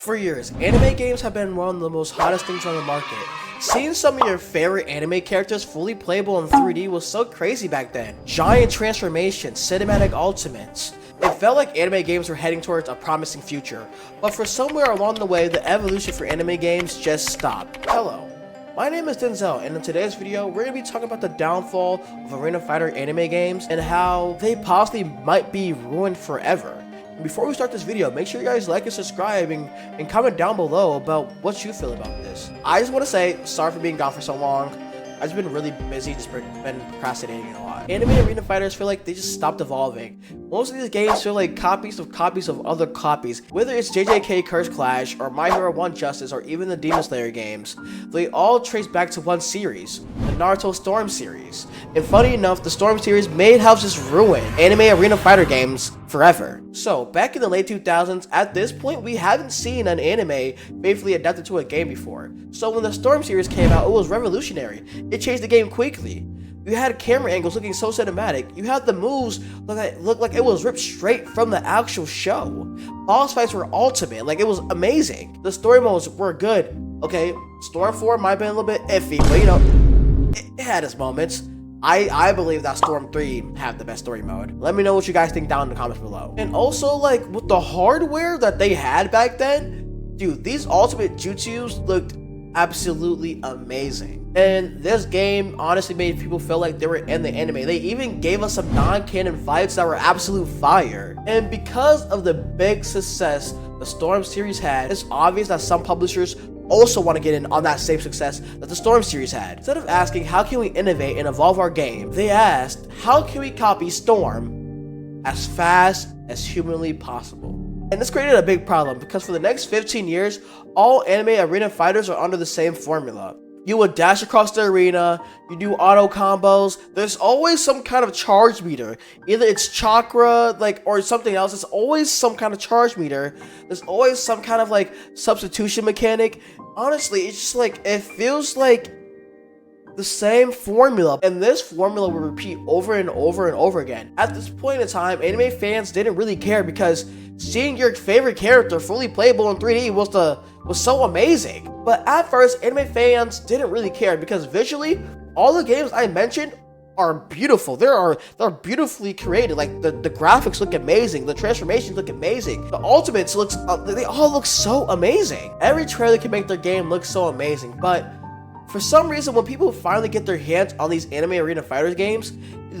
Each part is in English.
For years, anime games have been one of the most hottest things on the market. Seeing some of your favorite anime characters fully playable in 3D was so crazy back then. Giant transformations, cinematic ultimates. It felt like anime games were heading towards a promising future, but for somewhere along the way, the evolution for anime games just stopped. Hello, my name is Denzel, and in today's video, we're going to be talking about the downfall of Arena Fighter anime games and how they possibly might be ruined forever. Before we start this video, make sure you guys like and subscribe and comment down below about what you feel about this. I just want to say sorry for being gone for so long. I've just been really busy, just been procrastinating a lot. Anime Arena Fighters feel like they just stopped evolving. Most of these games feel like copies of other copies. Whether it's JJK Curse Clash or My Hero 1 Justice or even the Demon Slayer games, they all trace back to one series, the Naruto Storm series. And funny enough, the Storm series may have just ruined anime Arena Fighter games forever. So, back in the late 2000s, at this point, we haven't seen an anime faithfully adapted to a game before. So when the Storm series came out, it was revolutionary. It changed the game quickly. You had camera angles looking so cinematic. You had the moves look like it was ripped straight from the actual show. Boss fights were ultimate, like it was amazing. The story modes were good. Okay, Storm 4 might have been a little bit iffy, but you know, it had its moments. I believe that Storm 3 had the best story mode. Let me know what you guys think down in the comments below. And also, like, with the hardware that they had back then, dude, these ultimate jutsus looked absolutely amazing. And this game honestly made people feel like they were in the anime. They even gave us some non-canon fights that were absolute fire. And because of the big success the Storm series had, it's obvious that some publishers also want to get in on that same success that the Storm series had. Instead of asking how can we innovate and evolve our game, they asked how can we copy Storm as fast as humanly possible. And this created a big problem because for the next 15 years, all anime arena fighters are under the same formula. You would dash across the arena, you do auto combos, there's always some kind of charge meter. Either it's chakra, or something else, there's always some kind of charge meter. There's always some kind of substitution mechanic. Honestly, it's just it feels like the same formula, and this formula will repeat over and over and over again. At this point in time, anime fans didn't really care because seeing your favorite character fully playable in 3D was so amazing. But at first, anime fans didn't really care because visually, all the games I mentioned are beautiful. They're beautifully created. Like the graphics look amazing, the transformations look amazing, the ultimates they all look so amazing. Every trailer can make their game look so amazing, but for some reason, when people finally get their hands on these anime Arena Fighters games,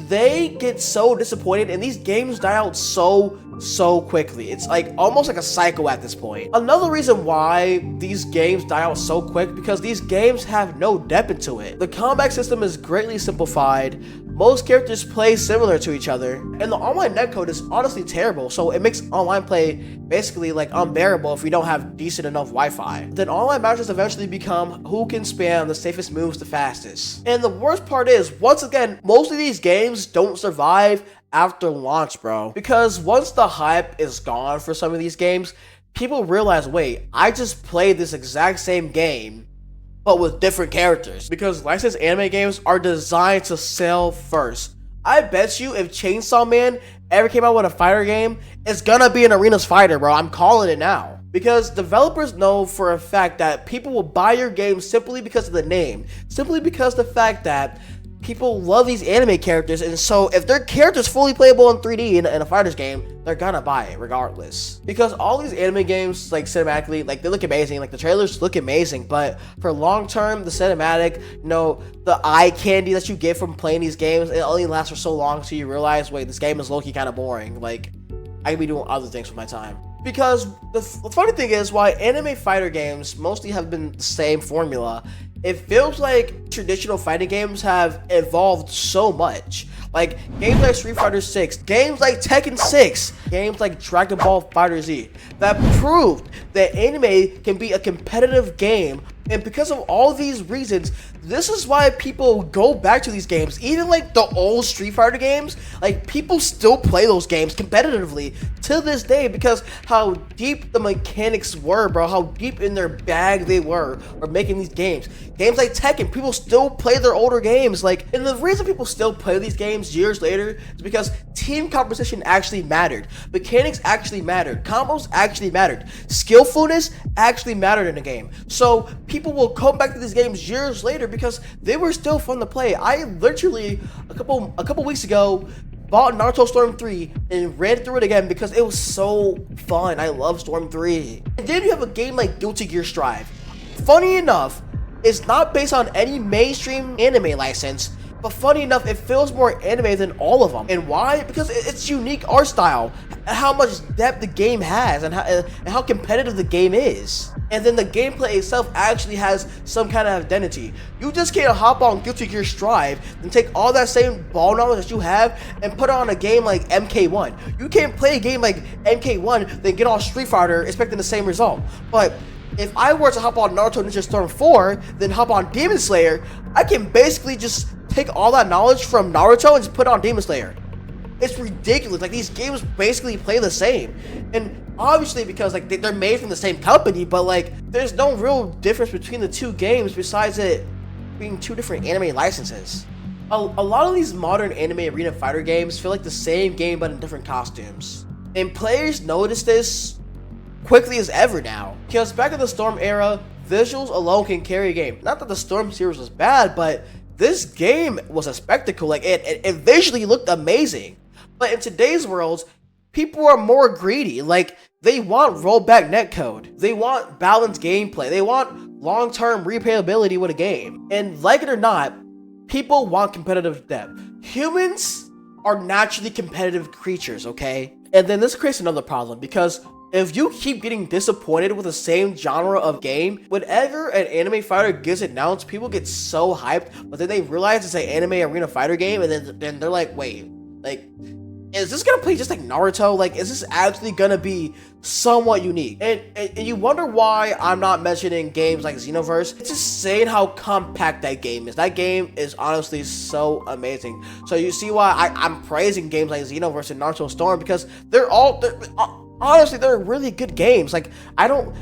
they get so disappointed and these games die out so quickly. It's almost like a cycle at this point. Another reason why these games die out so quick because these games have no depth into it. The combat system is greatly simplified. Most characters play similar to each other, and the online netcode is honestly terrible, so it makes online play basically unbearable if we don't have decent enough Wi-Fi. Then online matches eventually become who can spam the safest moves the fastest. And the worst part is, once again, most of these games don't survive after launch, bro. Because once the hype is gone for some of these games, people realize, wait, I just played this exact same game but with different characters. Because licensed anime games are designed to sell first. I bet you if Chainsaw Man ever came out with a fighter game, it's gonna be an Arena's fighter, bro. I'm calling it now. Because developers know for a fact that people will buy your game simply because of the name. Simply because of the fact that people love these anime characters, and so if their character's fully playable in 3D in a fighter's game, they're gonna buy it regardless. Because all these anime games, cinematically, they look amazing, the trailers look amazing, but for long term, the cinematic, the eye candy that you get from playing these games, it only lasts for so long until you realize, wait, this game is low-key kind of boring. I could be doing other things with my time. Because the funny thing is, why anime fighter games mostly have been the same formula, it feels like traditional fighting games have evolved so much. Games like Street Fighter 6, games like Tekken 6, games like Dragon Ball FighterZ, that proved that anime can be a competitive game And because of all these reasons, this is why people go back to these games. Even like the old Street Fighter games, like people still play those games competitively to this day because how deep the mechanics were, bro. How deep in their bag they were making these games. Games like Tekken, people still play their older games. Like, and the reason people still play these games years later is because team composition actually mattered. Mechanics actually mattered. Combos actually mattered. Skillfulness actually mattered in the game. So people will come back to these games years later because they were still fun to play. I literally a couple weeks ago bought Naruto Storm 3 and ran through it again because it was so fun. I love Storm 3. And then you have a game like Guilty Gear Strive. Funny enough, it's not based on any mainstream anime license, but funny enough, it feels more anime than all of them. And why? Because it's unique art style, how much depth the game has, and how competitive the game is. And then the gameplay itself actually has some kind of identity. You just can't hop on Guilty Gear Strive and take all that same ball knowledge that you have and put it on a game like MK1. You can't play a game like MK1 then get on Street Fighter expecting the same result. But if I were to hop on Naruto Ninja Storm 4, then hop on Demon Slayer, I can basically just take all that knowledge from Naruto and just put it on Demon Slayer. It's ridiculous. Like, these games basically play the same. And obviously because like they're made from the same company, but like there's no real difference between the two games besides it being two different anime licenses. A lot of these modern anime arena fighter games feel like the same game but in different costumes. And players notice this quickly as ever now. Because back in the Storm era, visuals alone can carry a game. Not that the Storm series was bad, but this game was a spectacle. Like it visually looked amazing. But in today's world, people are more greedy. Like, they want rollback netcode. They want balanced gameplay. They want long-term replayability with a game. And like it or not, people want competitive depth. Humans are naturally competitive creatures, okay? And then this creates another problem because if you keep getting disappointed with the same genre of game, whenever an anime fighter gets announced, people get so hyped, but then they realize it's an anime arena fighter game, and then they're like, wait, like, is this gonna play just like Naruto? Like, is this actually gonna be somewhat unique? And you wonder why I'm not mentioning games like Xenoverse. It's just saying how compact that game is. That game is honestly so amazing. So you see why I'm praising games like Xenoverse and Naruto Storm, because honestly, they're really good games. Like,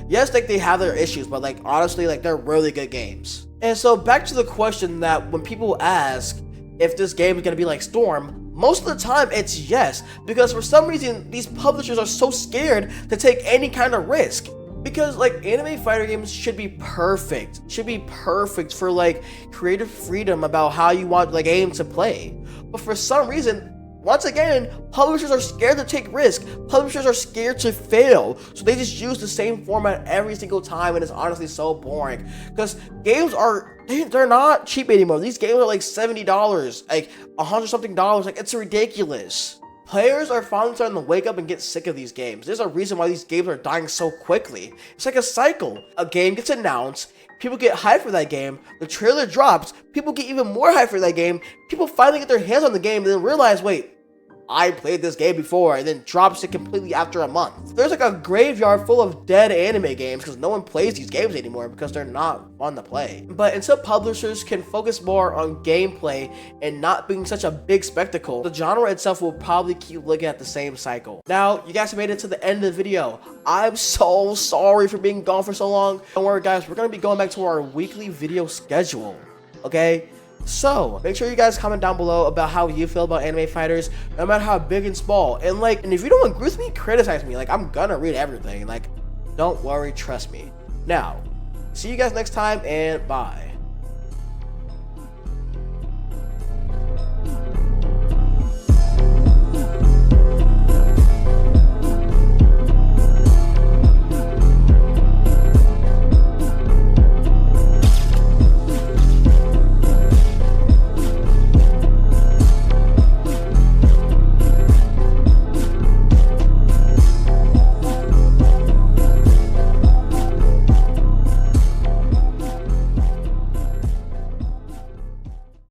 yes, like they have their issues, but like honestly, like they're really good games. And so back to the question that when people ask if this game is gonna be like Storm, most of the time it's yes, because for some reason these publishers are so scared to take any kind of risk. Because like anime fighter games should be perfect for like creative freedom about how you want the game to play. But for some reason, once again, publishers are scared to take risks. Publishers are scared to fail. So they just use the same format every single time, and it's honestly so boring. Because games they're not cheap anymore. These games are like $70, like $100-something. Like, it's ridiculous. Players are finally starting to wake up and get sick of these games. There's a reason why these games are dying so quickly. It's like a cycle. A game gets announced, people get hyped for that game, the trailer drops, people get even more hyped for that game, people finally get their hands on the game and then realize, wait, I played this game before, and then drops it completely after a month. There's like a graveyard full of dead anime games because no one plays these games anymore because they're not fun to play. But until publishers can focus more on gameplay and not being such a big spectacle, the genre itself will probably keep looking at the same cycle. Now, you guys have made it to the end of the video. I'm so sorry for being gone for so long. Don't worry guys, we're gonna be going back to our weekly video schedule, okay? So make sure you guys comment down below about how you feel about anime fighters, no matter how big and small. And if you don't agree with me, criticize me. Like, I'm gonna read everything. Like, don't worry, trust me. Now, see you guys next time, and bye.